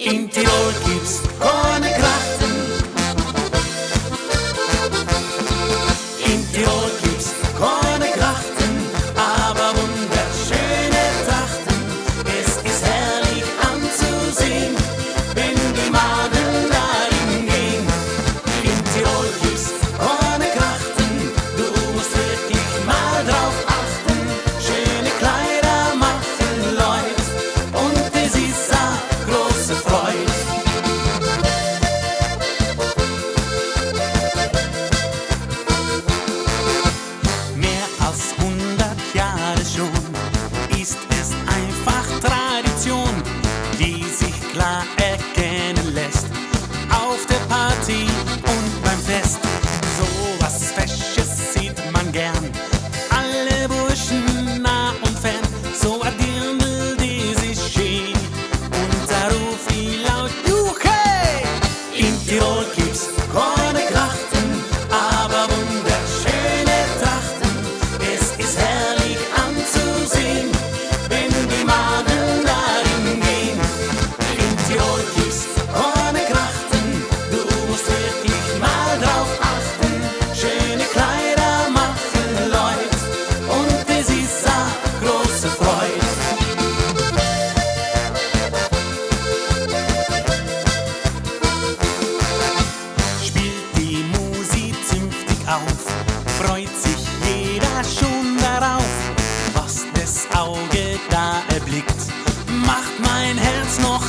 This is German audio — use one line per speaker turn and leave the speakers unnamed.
In Tirol gibt's keine Krachten. In Tirol gibt's keine Krachten, aber wunderschöne Trachten. Es ist herrlich anzusehen, wenn die Maden dahin gehen. In Tirol gibt's keine Krachten, du musst wirklich mal drauf achten. Schöne Kleider machen Leute und es ist eine große Freude. Mehr als 100 Jahre schon ist es einfach Tradition, die sich klar erkennen lässt. Auf der Party und beim Fest, so was Fesches sieht man gern. Alle Burschen nah und fern, so a Dirndl, das ist schön. Und da ruf ich laut, Juchhe! In Tirol gibt's keine Krachten, aber wunderschöne Trachten. Es ist herrlich anzusehen, wenn die Maden dahin gehen. In Tirol gibt's keine Krachten, du musst wirklich mal drauf achten. Schöne Kleider machen Leute und es ist eine große Freude. Spielt die Musik zünftig auf, freut sich jeder schon darauf. Was das Auge da erblickt, macht mein Herz noch